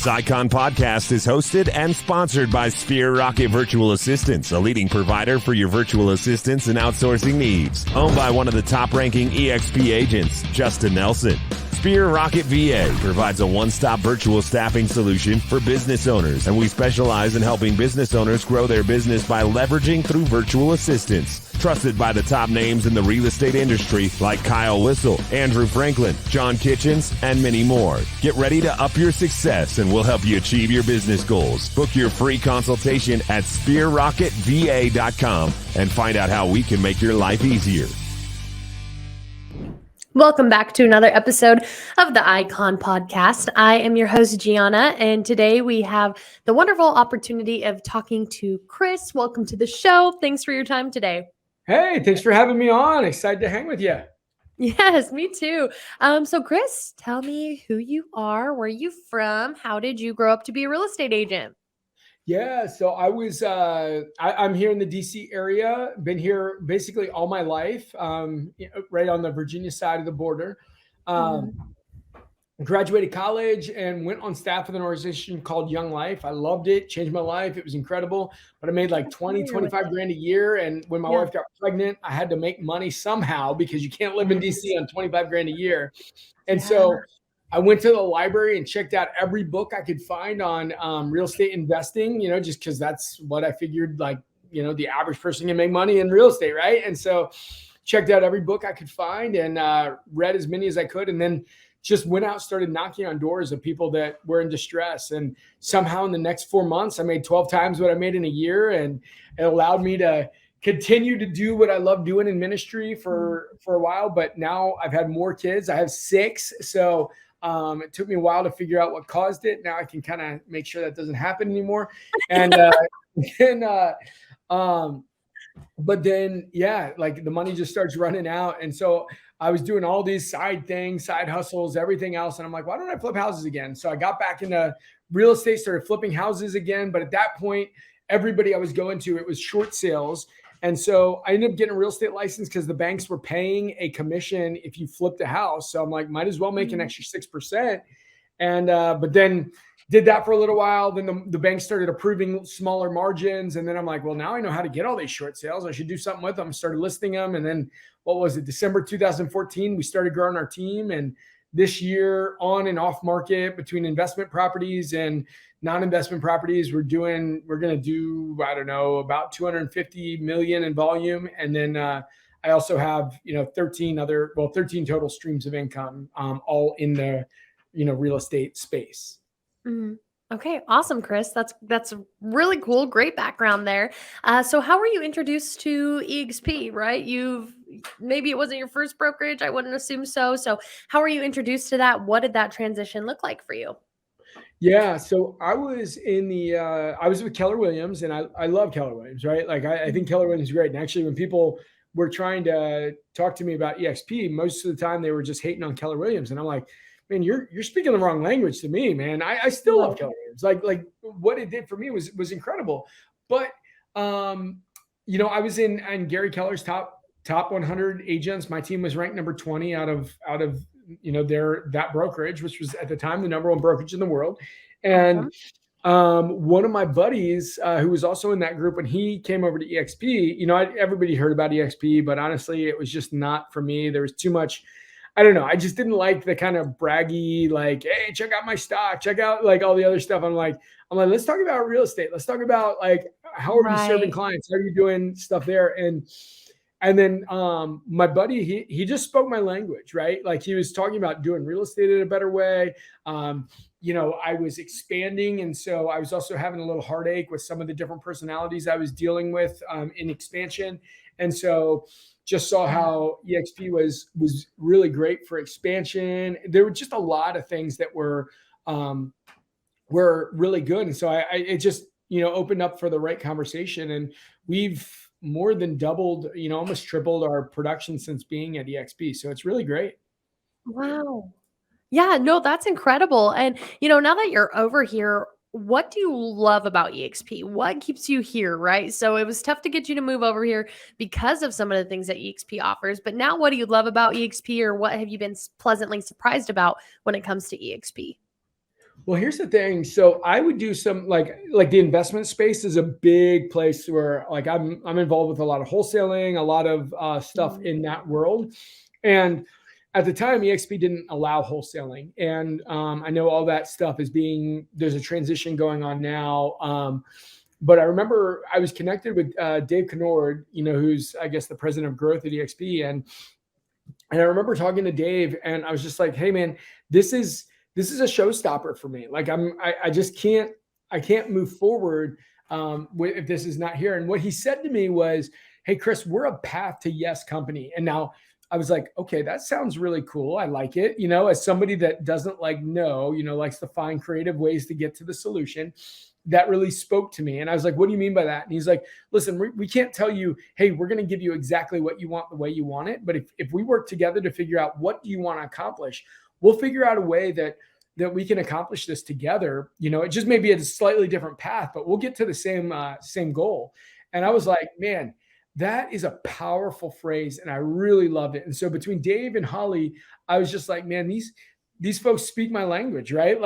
This Icon podcast is hosted and sponsored by Sphere Rocket Virtual Assistants, a leading provider for your virtual assistants and outsourcing needs. Owned by one of the top-ranking EXP agents, Justin Nelson. Sphere Rocket VA provides a one-stop virtual staffing solution for business owners, and we specialize in helping business owners grow their business by leveraging through virtual assistants. Trusted by the top names in the real estate industry like Kyle Whistle, Andrew Franklin, John Kitchens, and many more. Get ready to up your success and we'll help you achieve your business goals. Book your free consultation at sphererocketva.com and find out how we can make your life easier. Welcome back to another episode of the Icon Podcast. I am your host, Gianna, and today we have the wonderful opportunity of talking to Chris. Welcome to the show. Thanks for your time today. Hey, thanks for having me on. Excited to hang with you. Yes, me too. So Chris, tell me who you are, where are you from, how did you grow up to be a real estate agent? Yeah, so I'm here in the DC area, been here basically all my life, right on the Virginia side of the border. Graduated college and went on staff with an organization called Young Life. I loved it, changed my life. It was incredible, but I made like 25 grand a year. And when my wife got pregnant, I had to make money somehow because you can't live in DC on 25 grand a year. And so I went to the library and checked out every book I could find on real estate investing, just because that's what I figured, like, the average person can make money in real estate, right? And so checked out every book I could find and read as many as I could. And then just went out, started knocking on doors of people that were in distress. And somehow in the next 4 months, I made 12 times what I made in a year. And it allowed me to continue to do what I love doing in ministry for a while. But now I've had more kids. I have 6. So it took me a while to figure out what caused it. Now I can kind of make sure that doesn't happen anymore. And but then, like the money just starts running out. And so I was doing all these side things, side hustles, everything else. And I'm like, why don't I flip houses again? So I got back into real estate, started flipping houses again. But at that point, everybody I was going to, it was short sales. And so I ended up getting a real estate license because the banks were paying a commission if you flipped a house. So I'm like, might as well make an extra 6%. And, but then did that for a little while. Then the bank started approving smaller margins. And then I'm like, well, now I know how to get all these short sales. I should do something with them. Started listing them. And then what was it? December 2014, we started growing our team. And this year on and off market between investment properties and non-investment properties, we're going to do, I don't know, about 250 million in volume. And then I also have, 13 total streams of income, all in the, real estate space. Mm-hmm. Okay, awesome, Chris. That's really cool. Great background there. So how were you introduced to EXP, right? Maybe it wasn't your first brokerage. I wouldn't assume so. So how were you introduced to that? What did that transition look like for you? Yeah, so I was I was with Keller Williams, and I love Keller Williams, right? Like I think Keller Williams is great. And actually, when people were trying to talk to me about EXP, most of the time they were just hating on Keller Williams, and I'm like, man, you're speaking the wrong language to me, man. I still love Keller Williams. Like what it did for me was incredible. But I was in Gary Keller's top 100 agents. My team was ranked number 20 out of that brokerage, which was at the time the number 1 brokerage in the world. And one of my buddies who was also in that group, when he came over to EXP, everybody heard about EXP, but honestly, it was just not for me. There was too much. I don't know. I just didn't like the kind of braggy, like, hey, check out my stock, check out like all the other stuff. I'm like, let's talk about real estate. Let's talk about like, how are you serving clients? How are you doing stuff there? And then my buddy, he just spoke my language, right? Like he was talking about doing real estate in a better way. I was expanding. And so I was also having a little heartache with some of the different personalities I was dealing with in expansion. And so just saw how EXP was really great for expansion. There were just a lot of things that were really good. And so it just, opened up for the right conversation. And we've more than doubled, almost tripled our production since being at EXP. So it's really great. Wow. Yeah, no, that's incredible. And, now that you're over here, what do you love about EXP? What keeps you here, right? So it was tough to get you to move over here because of some of the things that EXP offers. But now what do you love about EXP, or what have you been pleasantly surprised about when it comes to EXP? Well, here's the thing. So I would do some like the investment space is a big place where like I'm involved with a lot of wholesaling, a lot of stuff Mm, in that world. And at the time, EXP didn't allow wholesaling, and I know all that stuff is there's a transition going on now. But I remember I was connected with Dave Kennord, who's I guess the president of growth at EXP, and I remember talking to Dave, and I was just like, "Hey, man, this is a showstopper for me. Like, I just can't move forward if this is not here." And what he said to me was, "Hey, Chris, we're a path to yes company." And now I was like, "Okay, that sounds really cool. I like it." As somebody that doesn't like no, likes to find creative ways to get to the solution. That really spoke to me. And I was like, "What do you mean by that?" And he's like, "Listen, we can't tell you, hey, we're going to give you exactly what you want the way you want it. But if we work together to figure out what do you want to accomplish, we'll figure out a way that we can accomplish this together. It just may be a slightly different path, but we'll get to the same goal." And I was like, man, that is a powerful phrase. And I really loved it. And so between Dave and Holly, I was just like, man, these folks speak my language, right?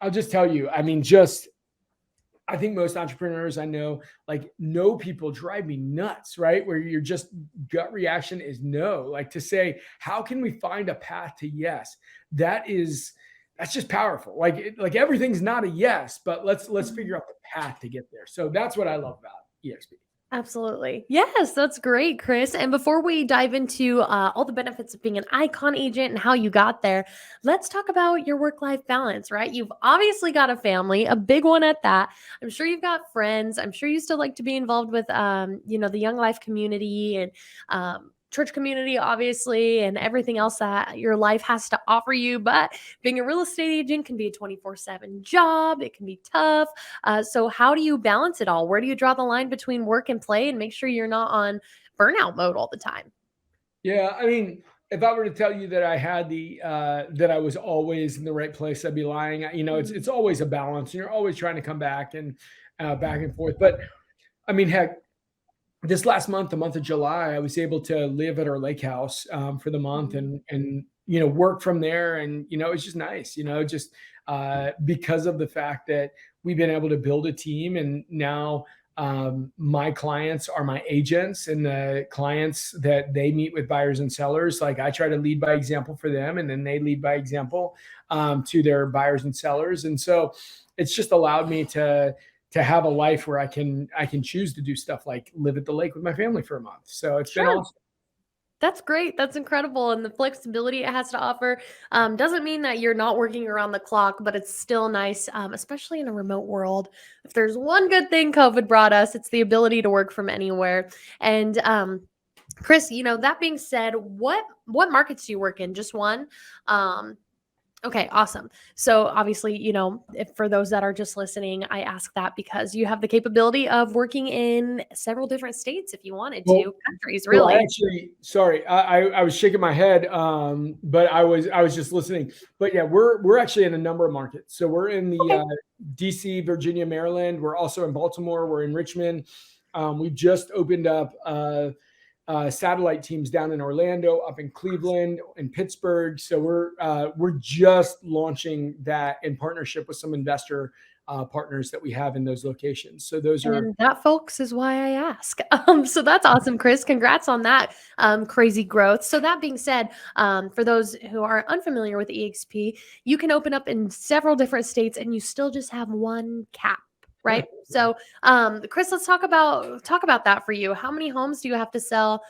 I'll just tell you, I mean, I think most entrepreneurs I know people drive me nuts, right? Where your just gut reaction is no. Like to say, how can we find a path to yes? That's just powerful. Like everything's not a yes, but let's figure out the path to get there. So that's what I love about EXP. absolutely. Yes, that's great, Chris. And before we dive into all the benefits of being an icon agent and how you got there, let's talk about your work-life balance, right? You've obviously got a family, a big one at that. I'm sure you've got friends. I'm sure you still like to be involved with, the Young Life community and church community, obviously, and everything else that your life has to offer you. But being a real estate agent can be a 24/7 job. It can be tough. So how do you balance it all? Where do you draw the line between work and play and make sure you're not on burnout mode all the time? Yeah, I mean, if I were to tell you that I had that I was always in the right place, I'd be lying. It's Mhm. always a balance, and you're always trying to come back and back and forth. But I mean, heck, this last month, the month of July, I was able to live at our lake house for the month, Mhm. and work from there, and it's just nice, just because of the fact that we've been able to build a team, and now my clients are my agents, and the clients that they meet with buyers and sellers, like I try to lead by example for them, and then they lead by example to their buyers and sellers, and so it's just allowed me to have a life where I can choose to do stuff like live at the lake with my family for a month. So it's been Sure. awesome. That's great. That's incredible. And the flexibility it has to offer doesn't mean that you're not working around the clock, but it's still nice, especially in a remote world. If there's one good thing COVID brought us, it's the ability to work from anywhere. And Chris, that being said, what markets do you work in? Just one? Um, Okay, awesome. So obviously, if for those that are just listening, I ask that because you have the capability of working in several different states if you wanted Well, to, countries I really. actually, sorry, I was shaking my head, but I was just listening. But yeah, we're actually in a number of markets. So we're in the Okay. DC, Virginia, Maryland. We're also in Baltimore. We're in Richmond. We've just opened up satellite teams down in Orlando, up in Cleveland, in Pittsburgh. So we're just launching that in partnership with some investor partners that we have in those locations. So those are And that, folks, is why I ask. So that's awesome, Chris. Congrats on that crazy growth. So that being said, for those who are unfamiliar with EXP, you can open up in several different states, and you still just have one cap, right? So, Chris, let's talk about that for you. How many homes do you have to sell?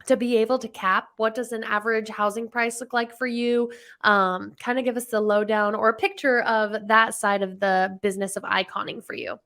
To be able to cap, what does an average housing price look like for you? Kind of give us the lowdown or a picture of that side of the business of iconing for you.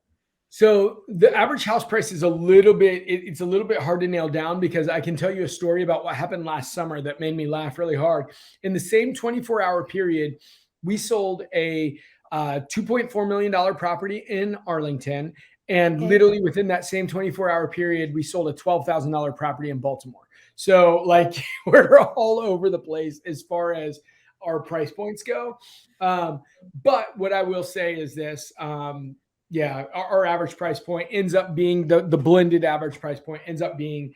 So the average house price is it's a little bit hard to nail down, because I can tell you a story about what happened last summer that made me laugh really hard. In the same 24-hour period, we sold a $2.4 million property in Arlington. And Okay. literally within that same 24-hour period, we sold a $12,000 property in Baltimore. So like we're all over the place as far as our price points go. But what I will say is this. Yeah, our average price point ends up being the blended average price point ends up being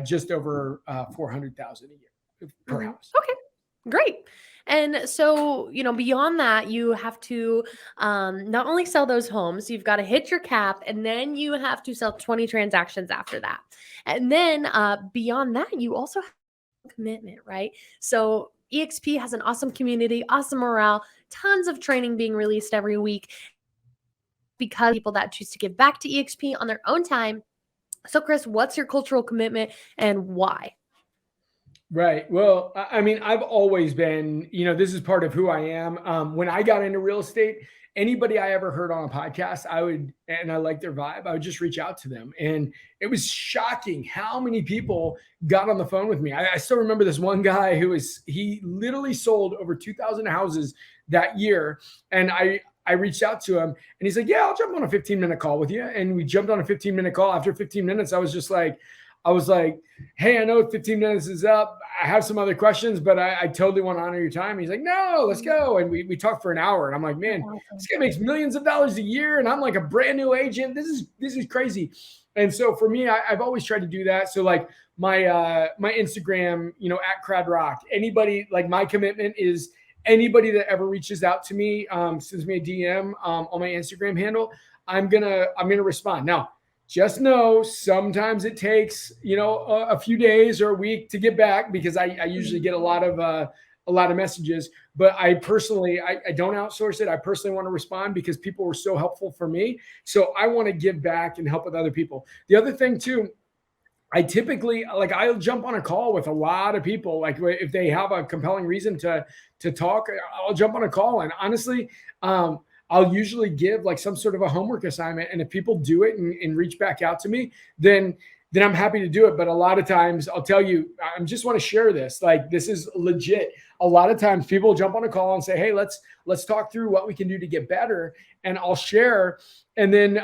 just over 400,000 a year per Mhm. house. Okay, great. And so, beyond that, you have to not only sell those homes, you've got to hit your cap, and then you have to sell 20 transactions after that. And then beyond that, you also have commitment, right? So EXP has an awesome community, awesome morale, tons of training being released every week because people that choose to give back to EXP on their own time. So, Chris, what's your cultural commitment and why? Right. Well, I mean, I've always been, this is part of who I am. When I got into real estate, anybody I ever heard on a podcast, and I like their vibe, I would just reach out to them. And it was shocking how many people got on the phone with me. I still remember this one guy he literally sold over 2,000 houses that year. And I reached out to him and he's like, yeah, I'll jump on a 15-minute call with you. And we jumped on a 15-minute call. After 15 minutes, I was like, hey, I know 15 minutes is up. I have some other questions, but I totally want to honor your time. He's like, no, let's go. And we talked for an hour. And I'm like, man, this guy makes millions of dollars a year. And I'm like a brand new agent. This is crazy. And so for me, I've always tried to do that. So like my Instagram, at Craddock, anybody, like my commitment is anybody that ever reaches out to me, sends me a DM on my Instagram handle, I'm gonna respond. Now, just know sometimes it takes, a few days or a week to get back because I usually get a lot of messages, but I personally, I don't outsource it. I personally want to respond because people were so helpful for me. So I want to give back and help with other people. The other thing too, I typically I'll jump on a call with a lot of people. Like if they have a compelling reason to talk, I'll jump on a call. And honestly, I'll usually give like some sort of a homework assignment. And if people do it and reach back out to me, then I'm happy to do it. But a lot of times I'll tell you, I just want to share this. Like, this is legit. A lot of times people jump on a call and say, hey, let's talk through what we can do to get better. And I'll share. And then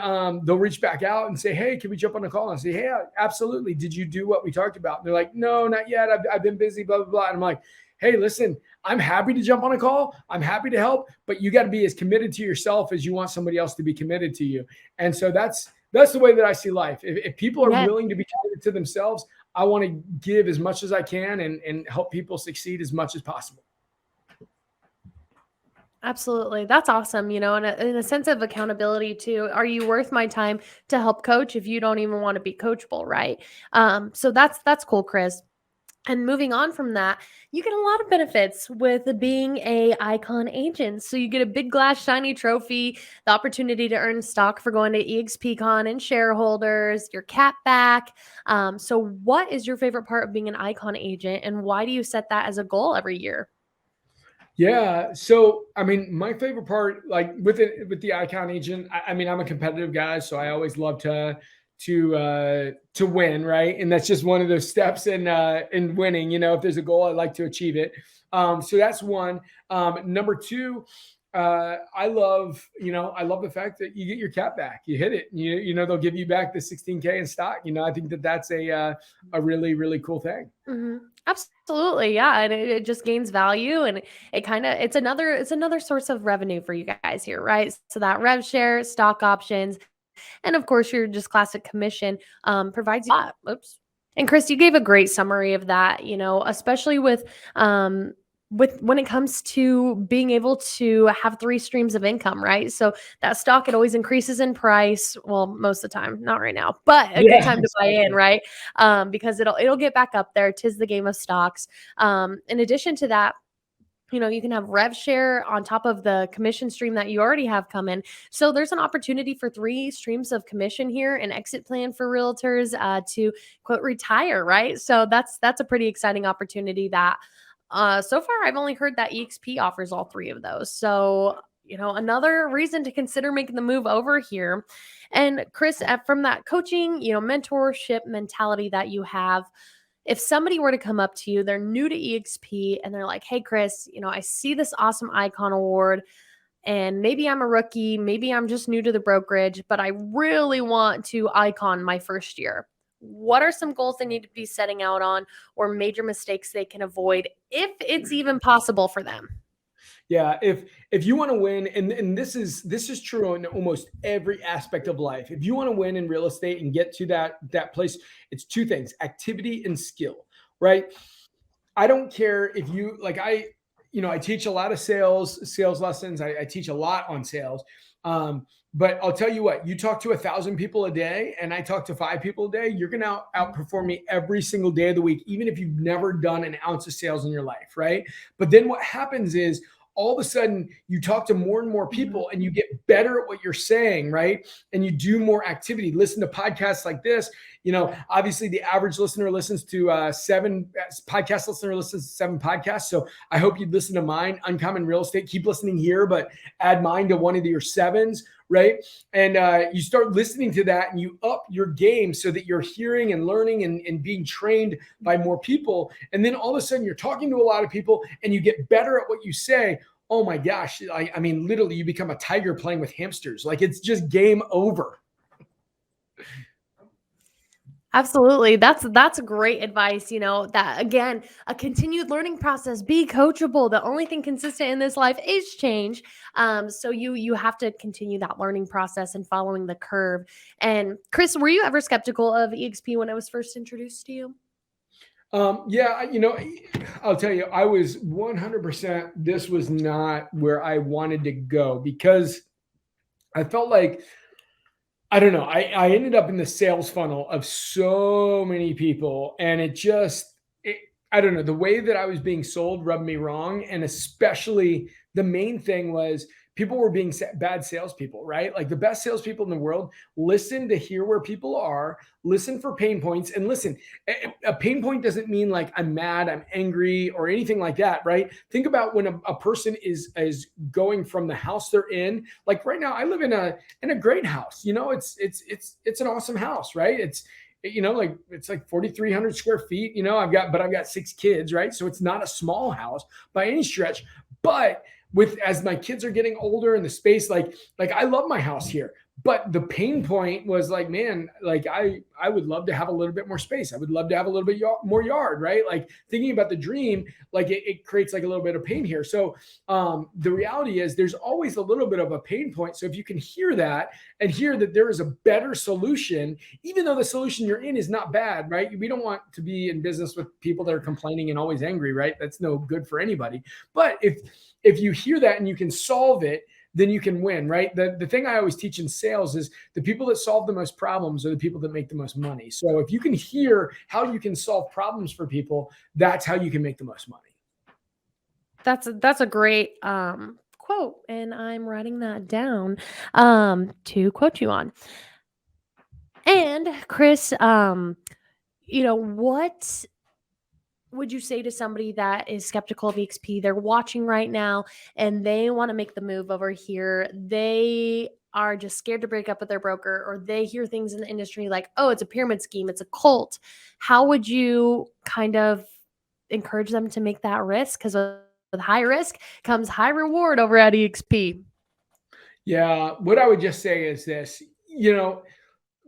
they'll reach back out and say, hey, can we jump on a call? And I say, hey, absolutely. Did you do what we talked about? And they're like, no, not yet. I've been busy, blah, blah, blah. And I'm like, hey, listen, I'm happy to jump on a call. I'm happy to help, but you got to be as committed to yourself as you want somebody else to be committed to you. And so that's the way that I see life. If people are willing to be committed to themselves, I want to give as much as I can and help people succeed as much as possible. Absolutely. That's awesome. In a sense of accountability too. Are you worth my time to help coach if you don't even want to be coachable? Right. So that's cool, Chris. And moving on from that, you get a lot of benefits with being a icon agent. So you get a big glass shiny trophy, the opportunity to earn stock for going to EXPCon and shareholders, your cap back. So what is your favorite part of being an icon agent, and why do you set that as a goal every year? Yeah. So, I mean, my favorite part, like with the icon agent, I mean, I'm a competitive guy, so I always love to win, right? And that's just one of those steps in winning. If there's a goal, I like to achieve it. So that's one. Number two, I love the fact that you get your cap back. You hit it. They'll give you back the 16K in stock. I think that's a really, really cool thing. Mm-hmm. Absolutely. Yeah. And it just gains value, and it's another source of revenue for you guys here, right? So that rev share, stock options, and of course your just classic commission provides you that. Oops. And Chris, you gave a great summary of that, especially with when it comes to being able to have 3 streams of income, right? So that stock, it always increases in price. Well, most of the time, not right now, but a good time to buy in, right? Because it'll get back up there. 'Tis the game of stocks. In addition to that, you can have rev share on top of the commission stream that you already have coming. So there's an opportunity for 3 streams of commission here, an exit plan for realtors to quote retire, right? So that's a pretty exciting opportunity that so far I've only heard that EXP offers all 3 of those. So, another reason to consider making the move over here. And Chris, from that coaching, mentorship mentality that you have, if somebody were to come up to you, they're new to EXP and they're like, hey, Chris, I see this awesome icon award, and maybe I'm a rookie, maybe I'm just new to the brokerage, but I really want to icon my first year. What are some goals they need to be setting out on, or major mistakes they can avoid if it's even possible for them? Yeah, if you want to win, and this is true in almost every aspect of life. If you want to win in real estate and get to that place, it's 2 things: activity and skill, right? I don't care if you I teach a lot of sales lessons. I teach a lot on sales. But I'll tell you what, you talk to 1,000 people a day and I talk to 5 people a day, you're going to outperform me every single day of the week, even if you've never done an ounce of sales in your life. Right. But then what happens is all of a sudden you talk to more and more people and you get better at what you're saying. Right. And you do more activity, listen to podcasts like this. Obviously the average listener listens to 7 podcasts. So I hope you'd listen to mine, Uncommon Real Estate. Keep listening here, but add mine to one of your 7s, right? And you start listening to that and you up your game so that you're hearing and learning and being trained by more people. And then all of a sudden you're talking to a lot of people and you get better at what you say. Oh my gosh. I mean, literally you become a tiger playing with hamsters. Like it's just game over. Absolutely. That's great advice. That again, a continued learning process, be coachable. The only thing consistent in this life is change. So you have to continue that learning process and following the curve. And Chris, were you ever skeptical of EXP when it was first introduced to you? Yeah, I'll tell you, I was 100%, this was not where I wanted to go because I felt like, I don't know. I ended up in the sales funnel of so many people and I don't know, the way that I was being sold rubbed me wrong. And especially the main thing was people were being bad salespeople, right? Like the best salespeople in the world listen to hear where people are, listen for pain points, and listen. A pain point doesn't mean like I'm mad, I'm angry, or anything like that, right? Think about when a person is going from the house they're in. Like right now, I live in a great house. It's an awesome house, right? It's like 4,300 square feet. I've got 6 kids, right? So it's not a small house by any stretch, but as my kids are getting older and the space, like I love my house here, but the pain point was like, man, like I would love to have a little bit more space. I would love to have a little bit more yard, right? Like thinking about the dream, like it creates like a little bit of pain here. So the reality is there's always a little bit of a pain point. So if you can hear that and hear that there is a better solution, even though the solution you're in is not bad, right? We don't want to be in business with people that are complaining and always angry, right? That's no good for anybody. But if you hear that and you can solve it, then you can win, right? The thing I always teach in sales is the people that solve the most problems are the people that make the most money. So if you can hear how you can solve problems for people, that's how you can make the most money. That's a great quote, and I'm writing that down to quote you on. And Chris, what would you say to somebody that is skeptical of EXP? They're watching right now and they want to make the move over here. They are just scared to break up with their broker, or they hear things in the industry like, oh, it's a pyramid scheme, it's a cult. How would you kind of encourage them to make that risk? Because with high risk comes high reward over at EXP. Yeah, what I would just say is this,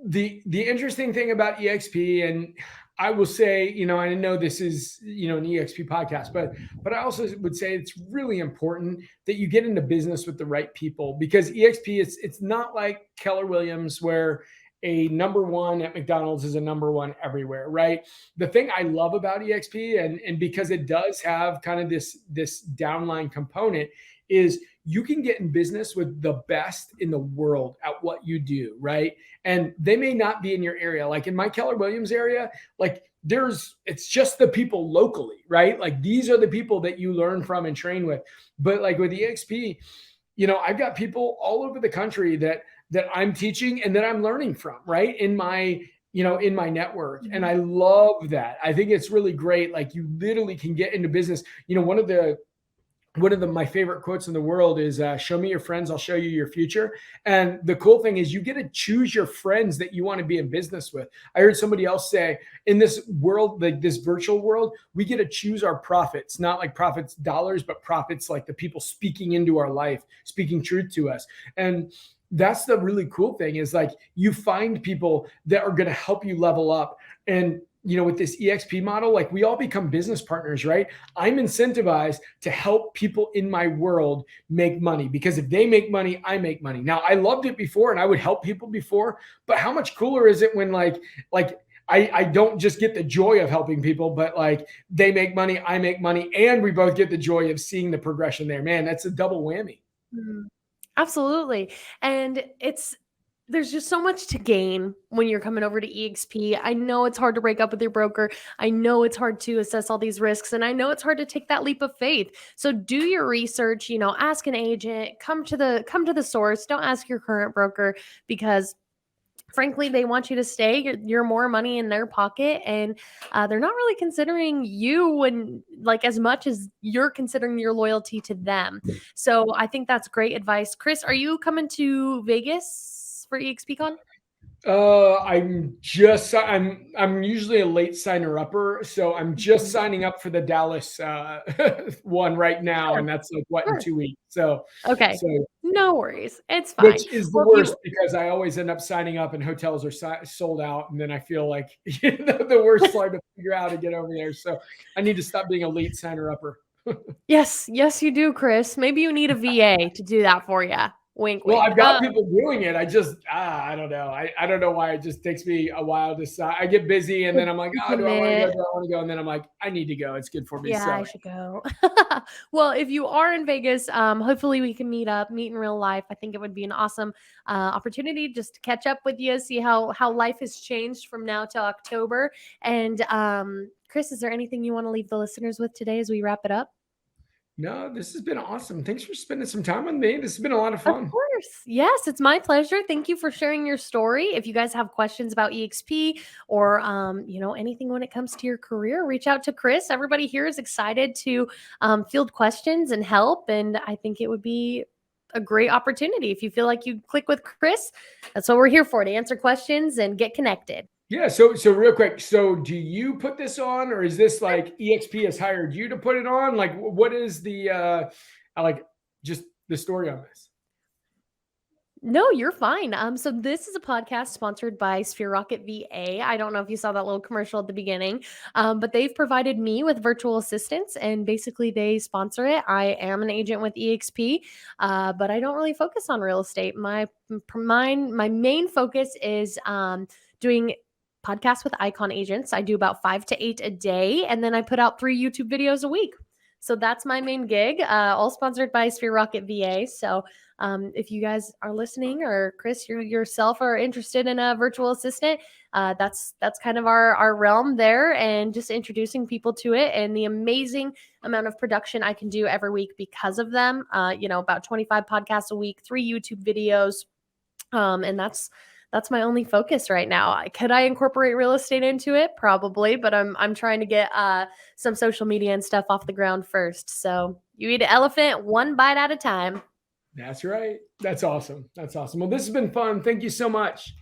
the interesting thing about EXP, and I will say, I know this is, an EXP podcast, but I also would say it's really important that you get into business with the right people, because EXP it's not like Keller Williams where a number 1 at McDonald's is a number 1 everywhere, right? The thing I love about EXP and because it does have kind of this downline component is you can get in business with the best in the world at what you do, right? And they may not be in your area. Like in my Keller Williams area, like it's just the people locally, right? Like these are the people that you learn from and train with. But like with EXP, I've got people all over the country that I'm teaching and that I'm learning from, right? In my network. And I love that. I think it's really great. Like you literally can get into business. One of my favorite quotes in the world is, show me your friends, I'll show you your future. And the cool thing is you get to choose your friends that you want to be in business with. I heard somebody else say, in this world, like this virtual world, we get to choose our prophets, not like prophets dollars, but prophets like the people speaking into our life, speaking truth to us. And that's the really cool thing is like you find people that are going to help you level up. And with this EXP model, like we all become business partners, right? I'm incentivized to help people in my world make money, because if they make money, I make money. Now, I loved it before and I would help people before, but how much cooler is it when like I don't just get the joy of helping people, but like they make money, I make money, and we both get the joy of seeing the progression there. Man, that's a double whammy. Absolutely. And there's just so much to gain when you're coming over to EXP. I know it's hard to break up with your broker. I know it's hard to assess all these risks, and I know it's hard to take that leap of faith. So do your research, ask an agent, come to the source. Don't ask your current broker, because frankly, they want you to stay. You're more money in their pocket, and they're not really considering you and like as much as you're considering your loyalty to them. So I think that's great advice. Chris, are you coming to Vegas for EXPCon? I'm usually a late signer upper, so I'm just signing up for the Dallas one right now, and that's like in 2 weeks. So okay, no worries, it's fine. Which is the worst, because I always end up signing up and hotels are sold out, and then I feel like the worst part to figure out to get over there. So I need to stop being a late signer upper. Yes, you do, Chris. Maybe you need a VA to do that for you. Wink, well, wink. I've got people doing it. I just, I don't know. I don't know why it just takes me a while to decide. I get busy, and then I'm like, oh, do I want to go? Do I want to go? And then I'm like, I need to go. It's good for me. Yeah, so. I should go. Well, if you are in Vegas, hopefully we can meet in real life. I think it would be an awesome opportunity just to catch up with you, see how life has changed from now till October. And Chris, is there anything you want to leave the listeners with today as we wrap it up? No, this has been awesome. Thanks for spending some time with me. This has been a lot of fun. Of course. Yes, it's my pleasure. Thank you for sharing your story. If you guys have questions about EXP or, anything when it comes to your career, reach out to Chris. Everybody here is excited to field questions and help. And I think it would be a great opportunity. If you feel like you click with Chris, that's what we're here for, to answer questions and get connected. Yeah. So real quick. So do you put this on, or is this like EXP has hired you to put it on? Like, what is the, just the story on this? No, you're fine. So this is a podcast sponsored by Sphere Rocket VA. I don't know if you saw that little commercial at the beginning, but they've provided me with virtual assistants, and basically they sponsor it. I am an agent with EXP, but I don't really focus on real estate. My main focus is doing podcasts with Icon agents. I do about 5 to 8 a day, and then I put out 3 YouTube videos a week. So that's my main gig, all sponsored by Sphere Rocket VA. So if you guys are listening, or Chris, you yourself are interested in a virtual assistant, that's kind of our realm there, and just introducing people to it and the amazing amount of production I can do every week because of them. About 25 podcasts a week, 3 YouTube videos, and that's my only focus right now. Could I incorporate real estate into it? Probably, but I'm trying to get some social media and stuff off the ground first. So you eat an elephant one bite at a time. That's right. That's awesome. Well, this has been fun. Thank you so much.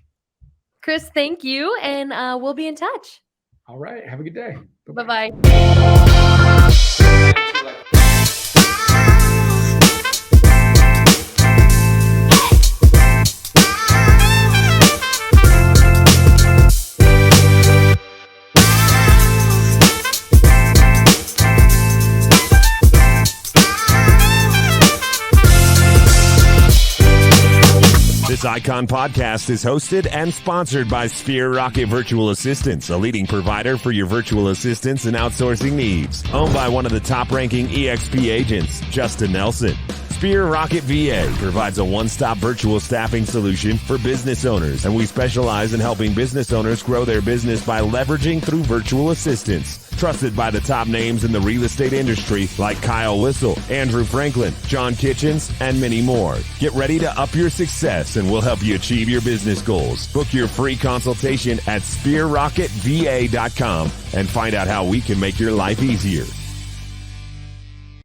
Chris, thank you. And we'll be in touch. All right. Have a good day. Bye-bye. This Icon podcast is hosted and sponsored by Sphere Rocket Virtual Assistants, a leading provider for your virtual assistants and outsourcing needs. Owned by one of the top-ranking EXP agents, Justin Nelson. Sphere Rocket VA provides a one-stop virtual staffing solution for business owners, and we specialize in helping business owners grow their business by leveraging through virtual assistants. Trusted by the top names in the real estate industry like Kyle Whistle, Andrew Franklin, John Kitchens, and many more. Get ready to up your success, and we'll help you achieve your business goals. Book your free consultation at sphererocketva.com and find out how we can make your life easier.